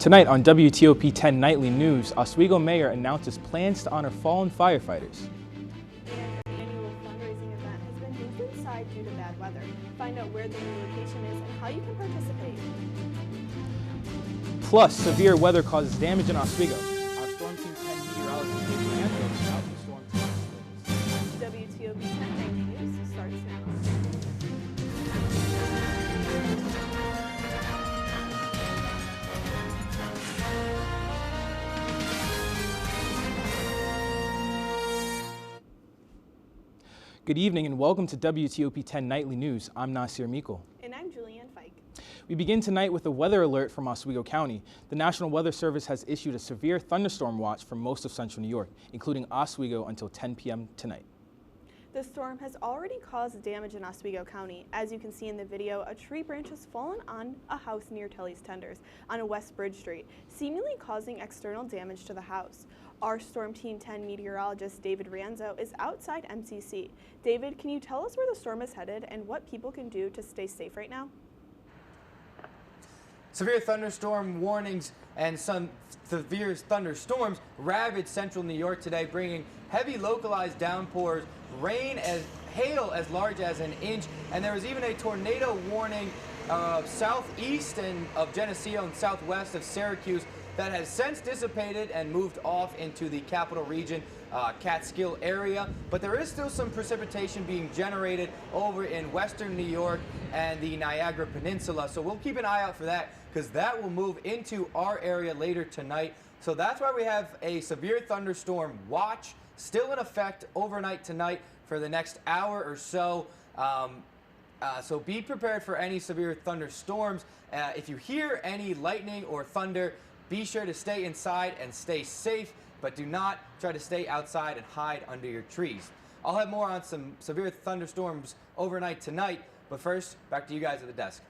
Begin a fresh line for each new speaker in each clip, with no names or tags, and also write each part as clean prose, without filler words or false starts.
Tonight on WTOP-10 Nightly News, Oswego Mayor announces plans to honor fallen firefighters.
And an annual fundraising event has been moved inside due to bad weather. Find out where the new location is and how you can participate.
Plus, severe weather causes damage in Oswego. Our Storm Team 10 meteorologist David Ranzo is out in the storm team.
WTOP-10 Nightly News starts now.
Good evening and welcome to WTOP-10 Nightly News. I'm Nasir Meikle.
And I'm Julianne Fike.
We begin tonight with a weather alert from Oswego County. The National Weather Service has issued a severe thunderstorm watch for most of central New York, including Oswego until 10 p.m. tonight.
The storm has already caused damage in Oswego County. As you can see in the video, a tree branch has fallen on a house near Telly's Tenders on a West Bridge Street, seemingly causing external damage to the house. Our Storm Team 10 meteorologist David Ranzo is outside MCC. David, can you tell us where the storm is headed and what people can do to stay safe right now?
Severe thunderstorm warnings and some severe thunderstorms ravaged central New York today, bringing heavy localized downpours, hail as large as an inch, and there was even a tornado warning southeast of Geneseo and southwest of Syracuse that has since dissipated and moved off into the capital region, Catskill area. But there is still some precipitation being generated over in western New York and the Niagara Peninsula. So we'll keep an eye out for that because that will move into our area later tonight. So that's why we have a severe thunderstorm watch still in effect overnight tonight for the next hour or so. So be prepared for any severe thunderstorms. If you hear any lightning or thunder, be sure to stay inside and stay safe, but do not try to stay outside and hide under your trees. I'll have more on some severe thunderstorms overnight tonight, but first, back to you guys at the desk.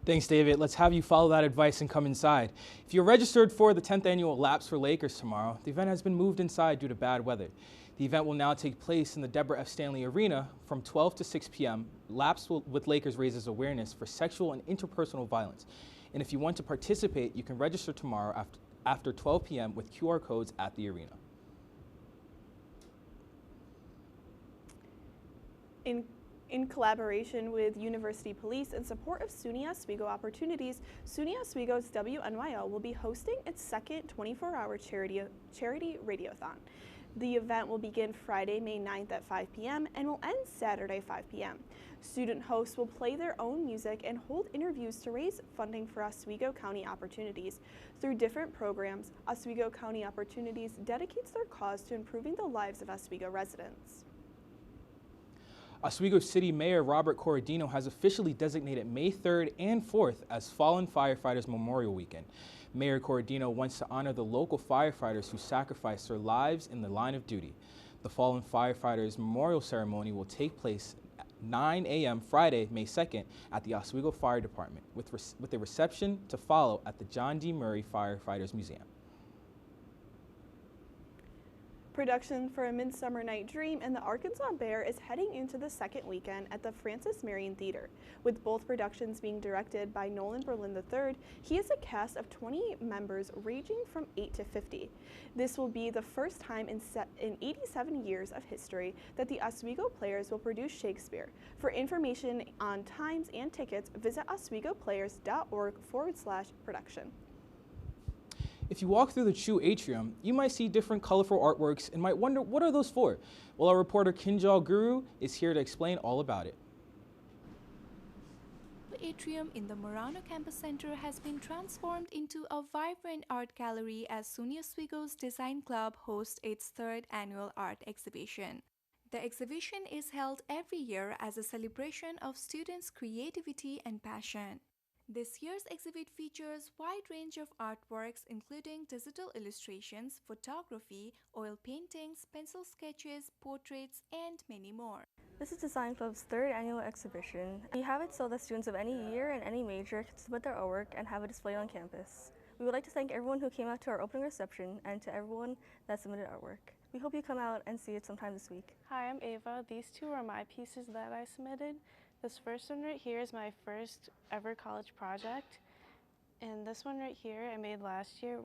Thanks, David. Let's have you follow that advice and come inside. If you're registered for the 10th annual Laps for Lakers tomorrow, the event has been moved inside due to bad weather. The event will now take place in the Deborah F. Stanley Arena from 12 to 6 p.m. Laps with Lakers raises awareness for sexual and interpersonal violence. And if you want to participate, you can register tomorrow after 12 p.m. with QR codes at the arena.
In collaboration with University Police and support of SUNY Oswego Opportunities, SUNY Oswego's WNYO will be hosting its second 24-hour charity radiothon. The event will begin Friday, May 9th at 5 p.m. and will end Saturday, 5 p.m. Student hosts will play their own music and hold interviews to raise funding for Oswego County Opportunities. Through different programs, Oswego County Opportunities dedicates their cause to improving the lives of Oswego residents.
Oswego City Mayor Robert Corradino has officially designated May 3rd and 4th as Fallen Firefighters Memorial Weekend. Mayor Corradino wants to honor the local firefighters who sacrificed their lives in the line of duty. The Fallen Firefighters Memorial Ceremony will take place at 9 a.m. Friday, May 2nd at the Oswego Fire Department, with a reception to follow at the John D. Murray Firefighters Museum.
Production for A Midsummer Night Dream and The Arkansas Bear is heading into the second weekend at the Francis Marion Theater. With both productions being directed by Nolan Berlin III, he has a cast of 28 members ranging from 8 to 50. This will be the first time in 87 years of history that the Oswego Players will produce Shakespeare. For information on times and tickets, visit oswegoplayers.org/production.
If you walk through the Chew Atrium, you might see different colorful artworks and might wonder, what are those for? Well, our reporter Kinjal Guru is here to explain all about it.
The atrium in the Murano Campus Center has been transformed into a vibrant art gallery as SUNY Oswego's Design Club hosts its third annual art exhibition. The exhibition is held every year as a celebration of students' creativity and passion. This year's exhibit features a wide range of artworks including digital illustrations, photography, oil paintings, pencil sketches, portraits, and many more.
This is Design Club's third annual exhibition. We have it so that students of any year and any major can submit their artwork and have it displayed on campus. We would like to thank everyone who came out to our opening reception and to everyone that submitted artwork. We hope you come out and see it sometime this week.
Hi, I'm Ava. These two are my pieces that I submitted. This first one right here is my first ever college project. And this one right here I made last year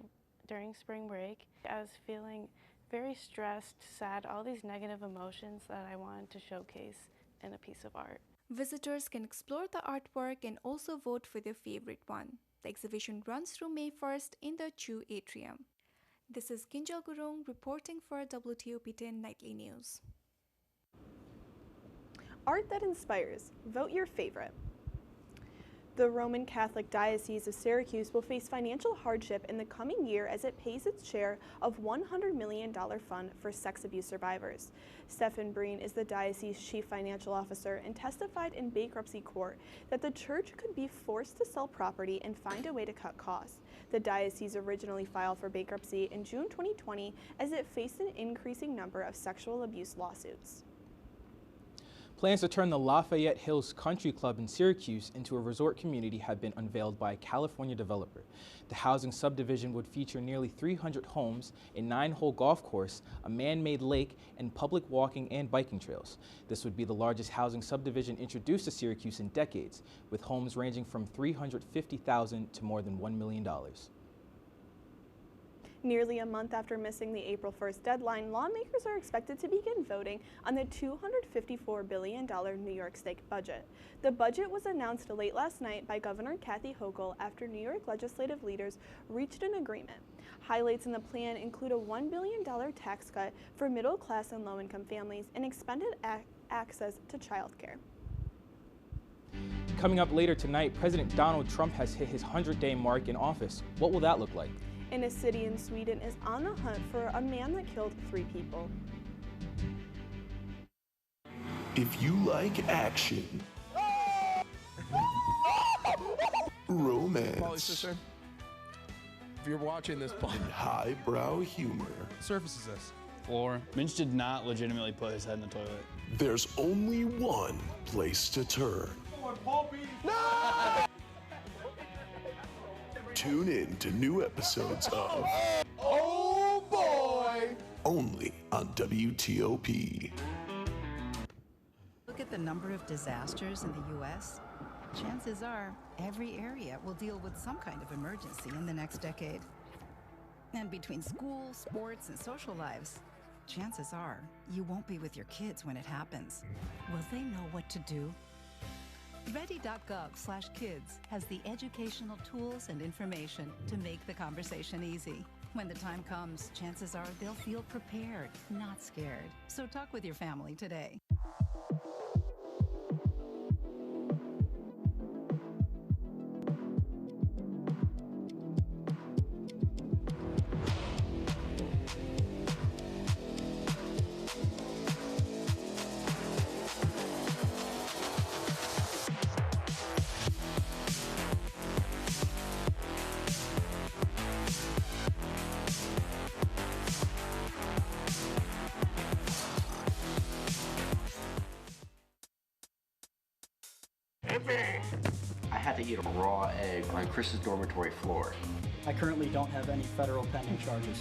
during spring break. I was feeling very stressed, sad, all these negative emotions that I wanted to showcase in a piece of art.
Visitors can explore the artwork and also vote for their favorite one. The exhibition runs through May 1st in the Chu Atrium. This is Kinjal Gurung reporting for WTOP-10 Nightly News.
Art that inspires. Vote your favorite. The Roman Catholic Diocese of Syracuse will face financial hardship in the coming year as it pays its share of $100 million fund for sex abuse survivors. Stephen Breen is the diocese's chief financial officer and testified in bankruptcy court that the church could be forced to sell property and find a way to cut costs. The diocese originally filed for bankruptcy in June 2020 as it faced an increasing number of sexual abuse lawsuits.
Plans to turn the Lafayette Hills Country Club in Syracuse into a resort community have been unveiled by a California developer. The housing subdivision would feature nearly 300 homes, a 9-hole golf course, a man-made lake, and public walking and biking trails. This would be the largest housing subdivision introduced to Syracuse in decades, with homes ranging from $350,000 to more than $1 million.
Nearly a month after missing the April 1st deadline, lawmakers are expected to begin voting on the $254 billion New York State budget. The budget was announced late last night by Governor Kathy Hochul after New York legislative leaders reached an agreement. Highlights in the plan include a $1 billion tax cut for middle-class and low-income families and expanded access to childcare.
Coming up later tonight, President Donald Trump has hit his 100-day mark in office. What will that look like?
And a city in Sweden is on the hunt for a man that killed 3 people.
If you like action, romance,
if you're watching this,
and highbrow humor,
surface is this.
Floor. Minch did not legitimately put his head in the toilet.
there's only one place to turn. Tune in to new episodes of
Oh boy!
only on WTOP.
Look at the number of disasters in the U.S. Chances are every area will deal with some kind of emergency in the next decade. And between school, sports, and social lives, chances are you won't be with your kids when it happens. Will they know what to do? Ready.gov/kids has the educational tools and information to make the conversation easy. When the time comes, chances are they'll feel prepared, not scared. So talk with your family today.
I had to eat a raw egg on Chris's dormitory floor.
I currently don't have any federal pending charges.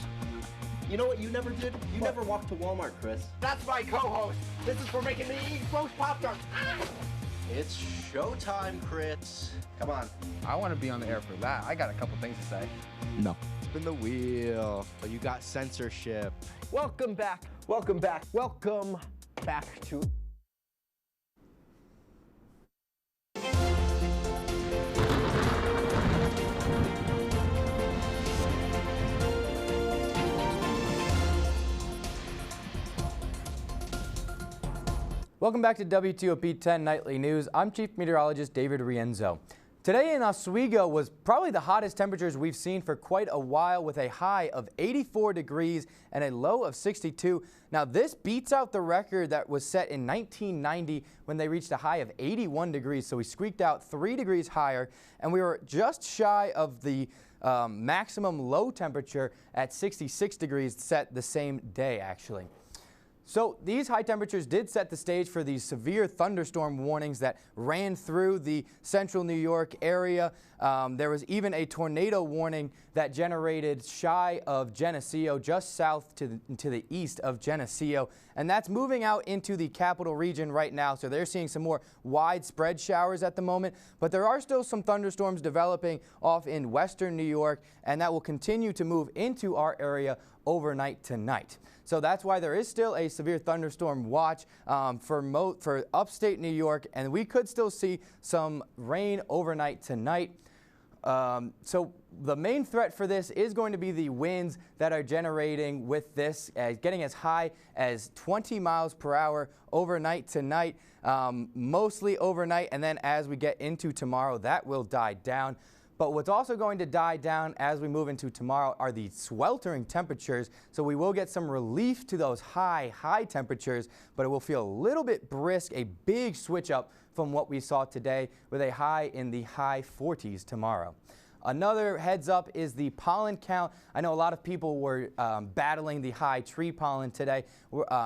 You know what you never did? You never walked to Walmart, Chris. That's my co-host. This is for making me eat roast Pop-Tarts. It's showtime, Chris. Come on.
I want to be on the air for that. I got a couple things to say.
No.
Spin the wheel. But you got censorship.
Welcome back. Welcome back. Welcome back to.
Welcome back to WTOP-10 Nightly News. I'm Chief Meteorologist David Rienzo. Today in Oswego was probably the hottest temperatures we've seen for quite a while, with a high of 84 degrees and a low of 62. Now this beats out the record that was set in 1990 when they reached a high of 81 degrees. So we squeaked out 3 degrees higher, and we were just shy of the maximum low temperature at 66 degrees set the same day actually. So these high temperatures did set the stage for these severe thunderstorm warnings that ran through the central New York area. There was even a tornado warning that generated shy of Geneseo, just south to the east of Geneseo. And that's moving out into the capital region right now. So they're seeing some more widespread showers at the moment. But there are still some thunderstorms developing off in western New York, and that will continue to move into our area overnight tonight. So that's why there is still a severe thunderstorm watch for upstate New York, and we could still see some rain overnight tonight. So the main threat for this is going to be the winds that are generating with this, getting as high as 20 miles per hour overnight tonight, mostly overnight, and then as we get into tomorrow, that will die down. But what's also going to die down as we move into tomorrow are the sweltering temperatures. So we will get some relief to those high temperatures, but it will feel a little bit brisk, a big switch up from what we saw today with a high in the high 40s tomorrow. Another heads up is the pollen count. I know a lot of people were battling the high tree pollen today.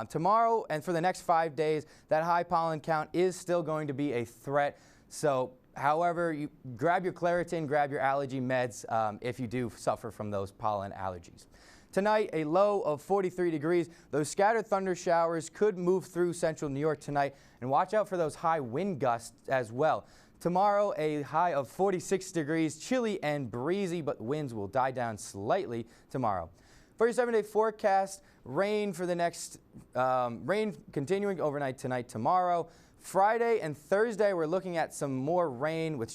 Tomorrow and for the next 5 days, that high pollen count is still going to be a threat. So however, you grab your Claritin, grab your allergy meds if you do suffer from those pollen allergies. Tonight, a low of 43 degrees. Those scattered thunder showers could move through central New York tonight, and watch out for those high wind gusts as well. Tomorrow, a high of 46 degrees, chilly and breezy, but winds will die down slightly tomorrow. For your 7-day forecast, rain for the next, rain continuing overnight tonight, tomorrow. Friday and Thursday, we're looking at some more rain with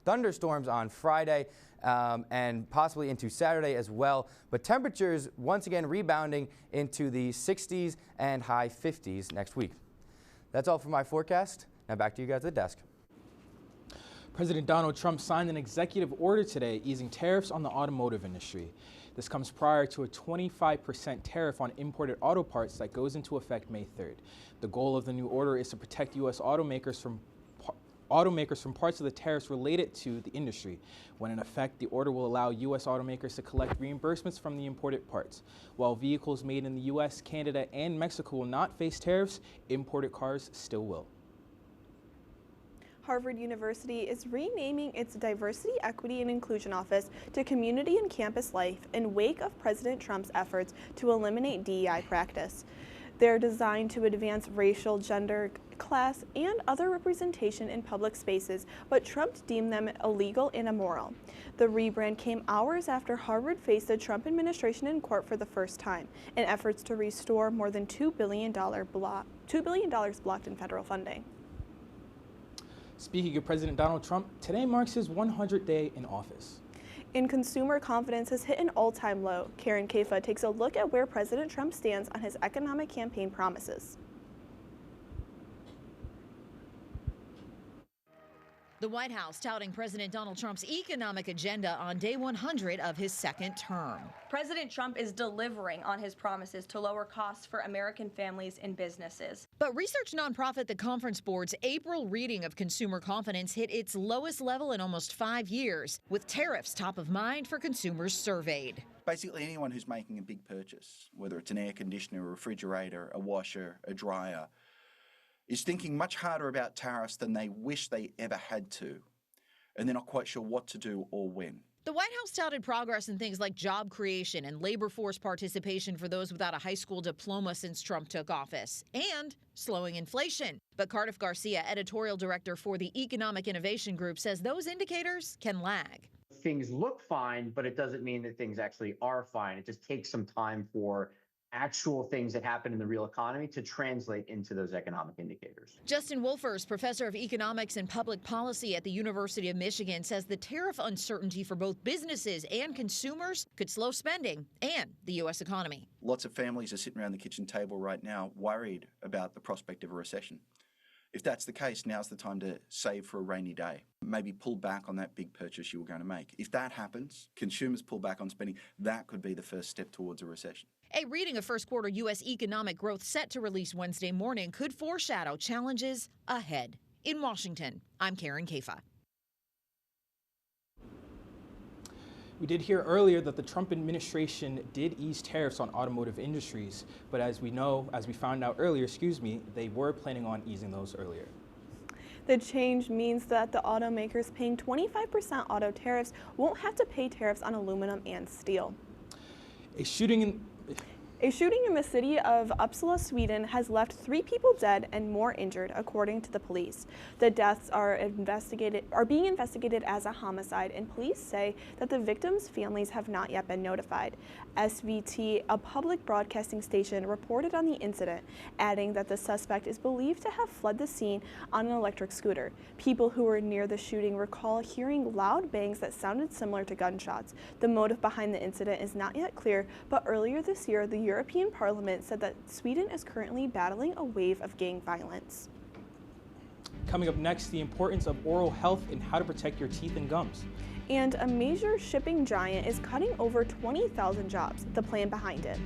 thunderstorms on Friday and possibly into Saturday as well. But temperatures once again rebounding into the 60s and high 50s next week. That's all for my forecast. Now back to you guys at the desk.
President Donald Trump signed an executive order today easing tariffs on the automotive industry. This comes prior to a 25% tariff on imported auto parts that goes into effect May 3rd. The goal of the new order is to protect U.S. automakers from parts of the tariffs related to the industry. When in effect, the order will allow U.S. automakers to collect reimbursements from the imported parts. While vehicles made in the U.S., Canada, and Mexico will not face tariffs, imported cars still will.
Harvard University is renaming its Diversity, Equity, and Inclusion Office to Community and Campus Life in wake of President Trump's efforts to eliminate DEI practice. They're designed to advance racial, gender, class, and other representation in public spaces, but Trump deemed them illegal and immoral. The rebrand came hours after Harvard faced the Trump administration in court for the first time in efforts to restore more than $2 billion blocked in federal funding.
Speaking of President Donald Trump, today marks his 100th day in office.
And consumer confidence has hit an all-time low. Karen Kaifa takes a look at where President Trump stands on his economic campaign promises.
The White House touting President Donald Trump's economic agenda on day 100 of his second term.
President Trump is delivering on his promises to lower costs for American families and businesses.
But research nonprofit The Conference Board's April reading of consumer confidence hit its lowest level in almost 5 years, with tariffs top of mind for consumers surveyed.
Basically, anyone who's making a big purchase, whether it's an air conditioner, a refrigerator, a washer, a dryer, is thinking much harder about tariffs than they wish they ever had to, and they're not quite sure what to do or when.
The White House touted progress in things like job creation and labor force participation for those without a high school diploma since Trump took office, and slowing inflation. But Cardiff Garcia, editorial director for the Economic Innovation Group, says those indicators can lag.
Things look fine, but it doesn't mean that things actually are fine. It just takes some time for actual things that happen in the real economy to translate into those economic indicators.
Justin Wolfers, professor of economics and public policy at the University of Michigan, says the tariff uncertainty for both businesses and consumers could slow spending and the U.S. economy.
Lots of families are sitting around the kitchen table right now worried about the prospect of a recession. If that's the case, now's the time to save for a rainy day. Maybe pull back on that big purchase you were going to make. If that happens, consumers pull back on spending, that could be the first step towards a recession.
A reading of first quarter U.S. economic growth set to release Wednesday morning could foreshadow challenges ahead. In Washington, I'm Karen Kaifa.
We did hear earlier that the Trump administration did ease tariffs on automotive industries, but as we found out earlier, they were planning on easing those earlier.
The change means that the automakers paying 25% auto tariffs won't have to pay tariffs on aluminum and steel.
A shooting
in the city of Uppsala, Sweden has left 3 people dead and more injured, according to the police. The deaths are being investigated as a homicide, and police say that the victims' families have not yet been notified. SVT, a public broadcasting station, reported on the incident, adding that the suspect is believed to have fled the scene on an electric scooter. People who were near the shooting recall hearing loud bangs that sounded similar to gunshots. The motive behind the incident is not yet clear, but earlier this year, the European Parliament said that Sweden is currently battling a wave of gang violence.
Coming up next, the importance of oral health and how to protect your teeth and gums.
And a major shipping giant is cutting over 20,000 jobs. The plan behind it.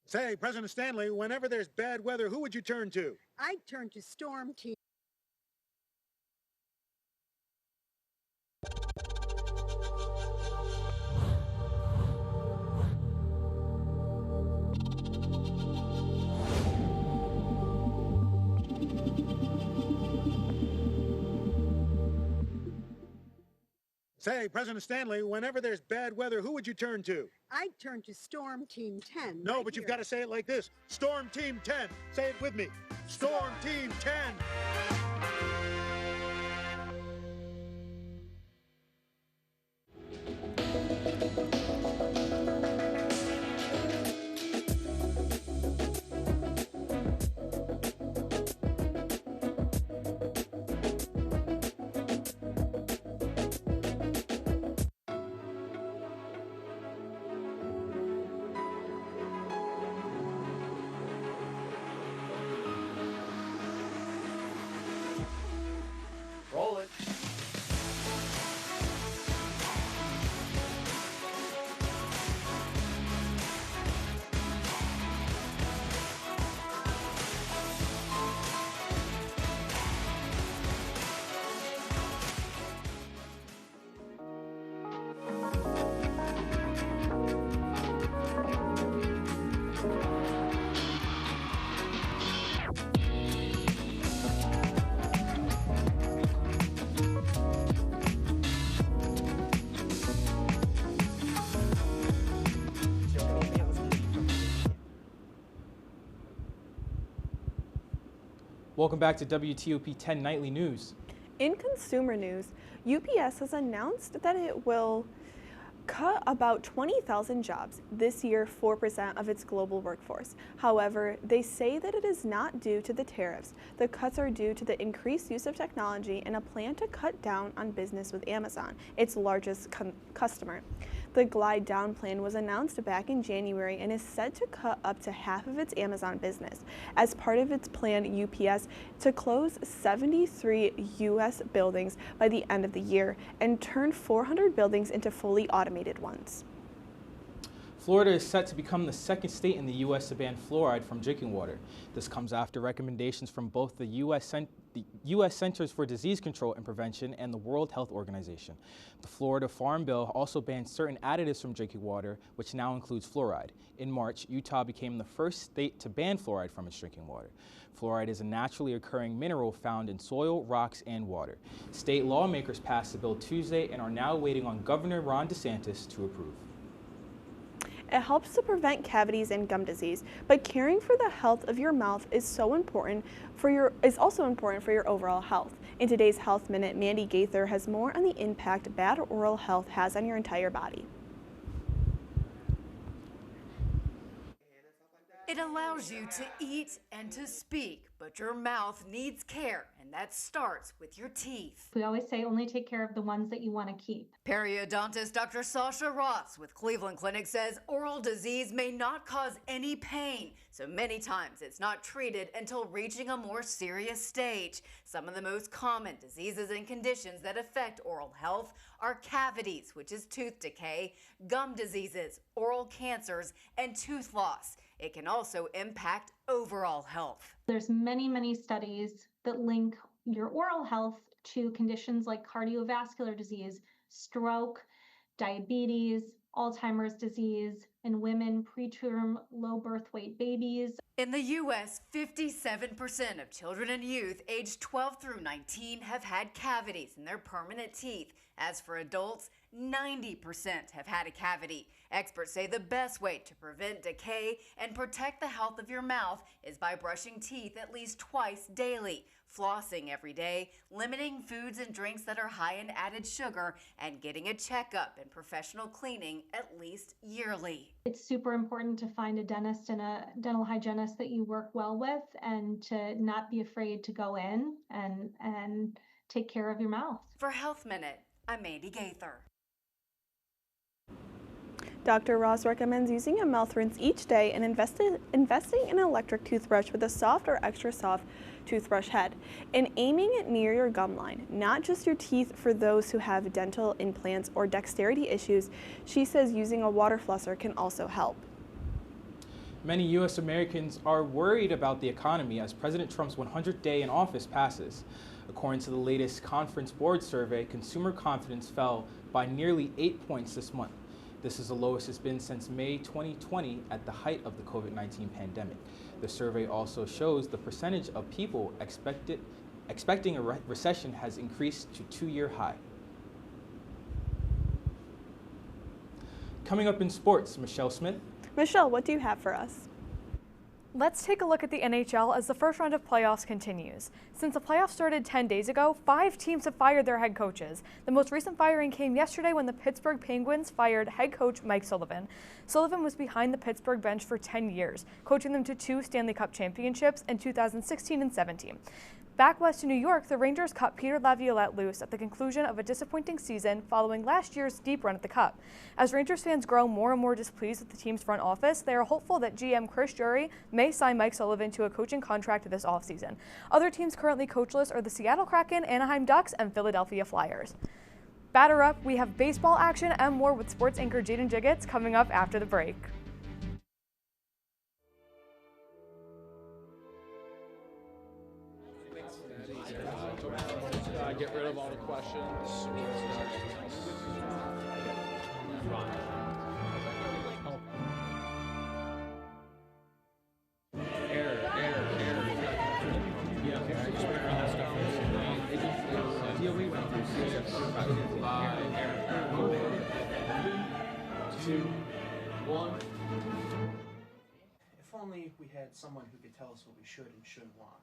Say, President Stanley, whenever there's bad weather, who would you turn to?
I'd turn to Storm Team.
Say, President Stanley, whenever there's bad weather, who would you turn to?
I'd turn to Storm Team 10.
No, but you've got to say it like this. Storm Team 10. Say it with me. Storm Team 10.
Roll it.
Welcome back to WTOP-10 Nightly News.
In consumer news, UPS has announced that it will cut about 20,000 jobs, this year 4% of its global workforce. However, they say that it is not due to the tariffs. The cuts are due to the increased use of technology and a plan to cut down on business with Amazon, its largest customer. The glide down plan was announced back in January and is set to cut up to half of its Amazon business. As part of its plan, UPS to close 73 U.S. buildings by the end of the year and turn 400 buildings into fully automated ones.
Florida is set to become the second state in the U.S. to ban fluoride from drinking water. This comes after recommendations from both the U.S. Centers for Disease Control and Prevention and the World Health Organization. The Florida Farm Bill also bans certain additives from drinking water, which now includes fluoride. In March, Utah became the first state to ban fluoride from its drinking water. Fluoride is a naturally occurring mineral found in soil, rocks, and water. State lawmakers passed the bill Tuesday and are now waiting on Governor Ron DeSantis to approve.
It helps to prevent cavities and gum disease, but caring for the health of your mouth is also important for your overall health. In today's Health Minute, Mandy Gaither has more on the impact bad oral health has on your entire body.
It allows you to eat and to speak, but your mouth needs care, and and that starts with your teeth.
We always say only take care of the ones that you want to keep.
Periodontist Dr. Sasha Ross with Cleveland Clinic says oral disease may not cause any pain, so many times it's not treated until reaching a more serious stage. Some of the most common diseases and conditions that affect oral health are cavities, which is tooth decay, gum diseases, oral cancers, and tooth loss. It can also impact overall health.
There's many studies that link your oral health to conditions like cardiovascular disease, stroke, diabetes, Alzheimer's disease, in women, preterm low birth weight babies.
In the U.S., 57% of children and youth aged 12 through 19 have had cavities in their permanent teeth. As for adults, 90% have had a cavity. Experts say the best way to prevent decay and protect the health of your mouth is by brushing teeth at least twice daily, flossing every day, limiting foods and drinks that are high in added sugar, and getting a checkup and professional cleaning at least yearly.
It's super important to find a dentist and a dental hygienist that you work well with, and to not be afraid to go in and take care of your mouth.
For Health Minute, I'm Mandy Gaither.
Dr. Ross recommends using a mouth rinse each day and investing in an electric toothbrush with a soft or extra soft toothbrush head, and aiming it near your gum line, not just your teeth. For those who have dental implants or dexterity issues, she says using a water flosser can also help.
Many U.S. Americans are worried about the economy as President Trump's 100th day in office passes. According to the latest Conference Board survey, consumer confidence fell by nearly 8 points this month. This is the lowest it's been since May 2020 at the height of the COVID-19 pandemic. The survey also shows the percentage of people expecting a recession has increased to a 2-year high. Coming up in sports, Michelle Smith.
Michelle, what do you have for us?
Let's take a look at the NHL as the first round of playoffs continues. Since the playoffs started 10 days ago, 5 teams have fired their head coaches. The most recent firing came yesterday when the Pittsburgh Penguins fired head coach Mike Sullivan. Sullivan was behind the Pittsburgh bench for 10 years, coaching them to 2 Stanley Cup championships in 2016 and 17. Back west to New York, the Rangers cut Peter Laviolette loose at the conclusion of a disappointing season following last year's deep run at the Cup. As Rangers fans grow more and more displeased with the team's front office, they are hopeful that GM Chris Drury may sign Mike Sullivan to a coaching contract this offseason. Other teams currently coachless are the Seattle Kraken, Anaheim Ducks, and Philadelphia Flyers. Batter up, we have baseball action and more with sports anchor Jaden Jiggets coming up after the break.
Get rid of all the questions.
If only we had someone who could tell us what we should and shouldn't watch.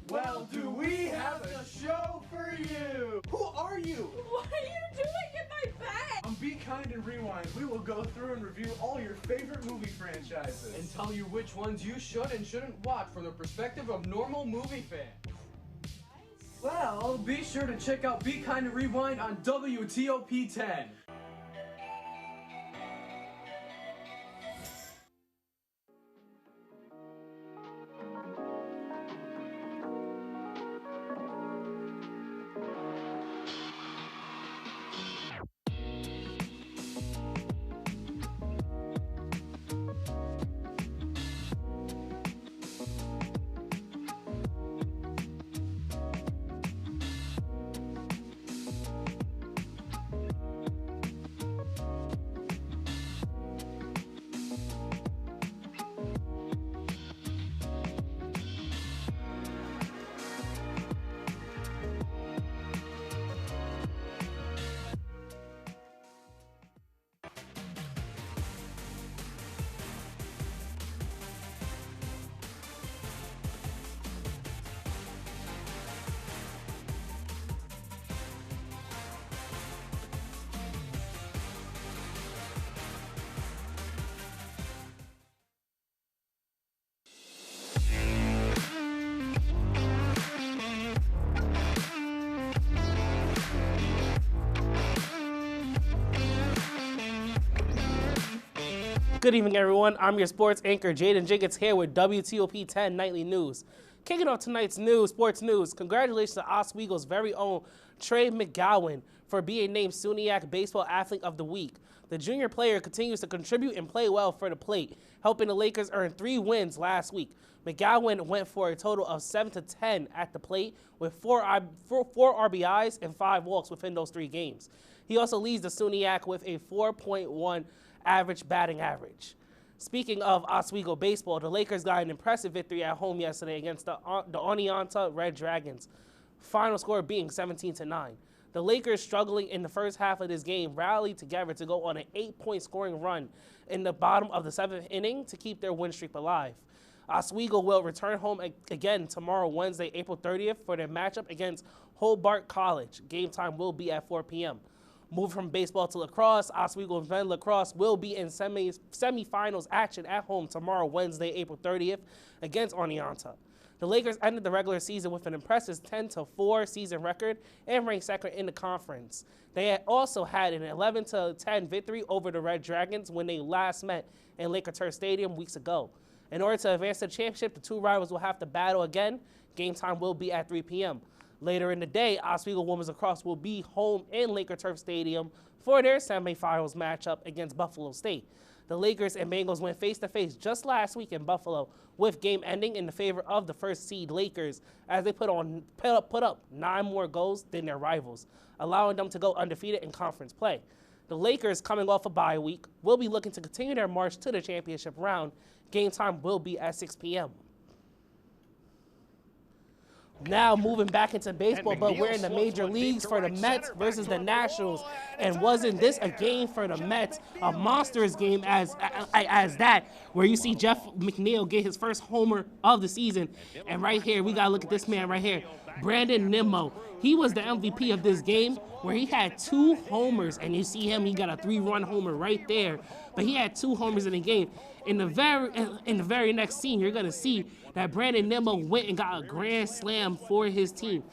Well, do we have a show for you?
Who are you?
What are you doing in my bed?
On Be Kind and Rewind, we will go through and review all your favorite movie franchises.
And tell you which ones you should and shouldn't watch from the perspective of normal movie fans. Well, be sure to check out Be Kind and Rewind on WTOP-10.
Good evening, everyone. I'm your sports anchor, Jaden Jenkins, here with WTOP-10 Nightly News. Kicking off tonight's sports news, congratulations to Oswego's very own Trey McGowan for being named SUNYAC Baseball Athlete of the Week. The junior player continues to contribute and play well for the plate, helping the Lakers earn 3 wins last week. McGowan went for a total of 7-10 at the plate with 4 RBIs and 5 walks within those 3 games. He also leads the SUNYAC with a 4.1 average batting average. Speaking of Oswego baseball, the Lakers got an impressive victory at home yesterday against the Oneonta Red Dragons, final score being 17-9. The Lakers, struggling in the first half of this game, rallied together to go on an 8-point scoring run in the bottom of the 7th inning to keep their win streak alive. Oswego will return home again tomorrow, Wednesday, April 30th, for their matchup against Hobart College. Game time will be at 4 p.m. Moving from baseball to lacrosse, Oswego men lacrosse will be in semifinals action at home tomorrow, Wednesday, April 30th, against Oneonta. The Lakers ended the regular season with an impressive 10-4 season record and ranked second in the conference. They had also had an 11-10 victory over the Red Dragons when they last met in Laker Turf Stadium weeks ago. In order to advance to the championship, the 2 rivals will have to battle again. Game time will be at 3 p.m. Later in the day, Oswego women's lacrosse will be home in Laker Turf Stadium for their semifinals matchup against Buffalo State. The Lakers and Bengals went face-to-face just last week in Buffalo, with game ending in the favor of the first seed Lakers as they put up 9 more goals than their rivals, allowing them to go undefeated in conference play. The Lakers, coming off a bye week, will be looking to continue their march to the championship round. Game time will be at 6 p.m. Now moving back into baseball, but we're in the major leagues for the Mets versus the Nationals. And wasn't this a game for the Mets? A monstrous game as that, where you see Jeff McNeil get his first homer of the season. And right here, we got to look at this man right here, Brandon Nimmo. He was the MVP of this game, where he had 2 homers. And you see him, he got a 3-run homer right there. But he had 2 homers in the game. In the very next scene, you're going to see that Brandon Nimmo went and got a grand slam for his team.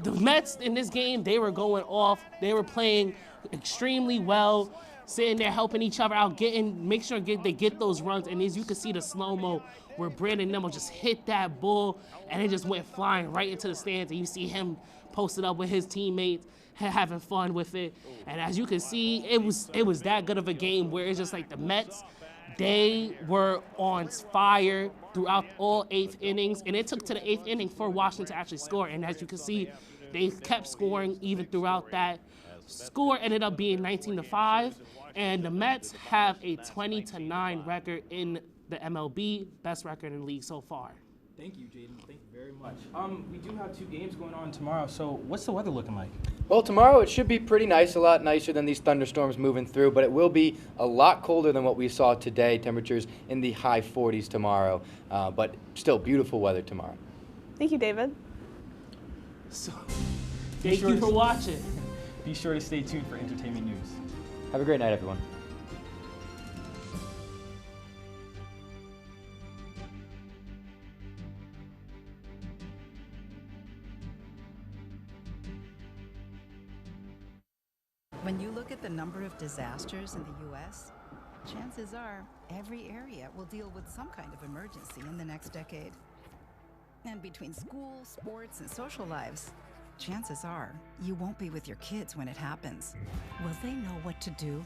The Mets in this game, they were going off. They were playing extremely well, sitting there helping each other out, make sure they get those runs. And as you can see the slow-mo where Brandon Nimmo just hit that ball and it just went flying right into the stands. And you see him posted up with his teammates, having fun with it. And as you can see, it was that good of a game where it's just like the Mets, they were on fire throughout all 8th innings, and it took to the 8th inning for Washington to actually score. And as you can see, they kept scoring even throughout that. Score ended up being 19-5, and the Mets have a 20-9 record in the MLB, best record in the league so far.
Thank you, Jaden. Thank you very much. We do have 2 games going on tomorrow, so what's the weather looking like?
Well, tomorrow it should be pretty nice, a lot nicer than these thunderstorms moving through, but it will be a lot colder than what we saw today. Temperatures in the high 40s tomorrow, but still beautiful weather tomorrow.
Thank you, David.
So,
thank you for watching.
Be sure to stay tuned for entertainment news.
Have a great night, everyone.
When you look at the number of disasters in the U.S., chances are every area will deal with some kind of emergency in the next decade. And between school, sports, and social lives, chances are you won't be with your kids when it happens. Will they know what to do?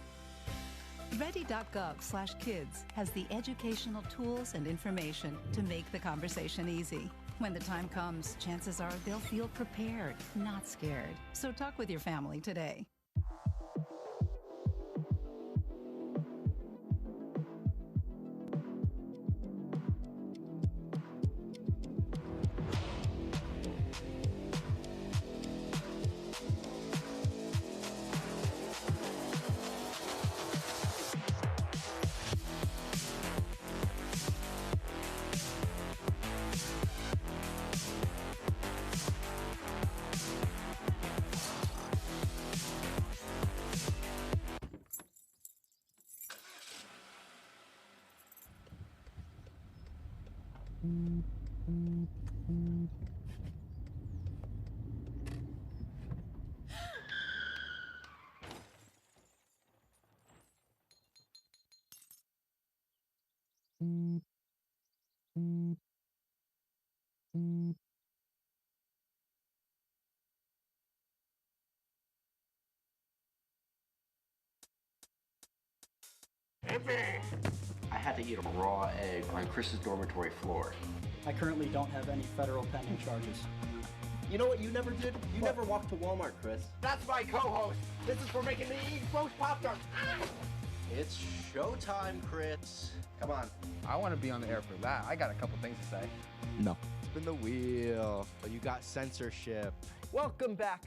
Ready.gov/kids has the educational tools and information to make the conversation easy. When the time comes, chances are they'll feel prepared, not scared. So talk with your family today.
I had to eat a raw egg on Chris's dormitory floor.
I currently don't have any federal pending charges.
You know what you never did? You never walked to Walmart, Chris.
That's my co-host. This is for making me eat roast Pop-Tarts.
It's showtime, Chris. Come on.
I want to be on the air for that. I got a couple things to say.
No.
Spin the wheel. Oh, you got censorship.
Welcome back.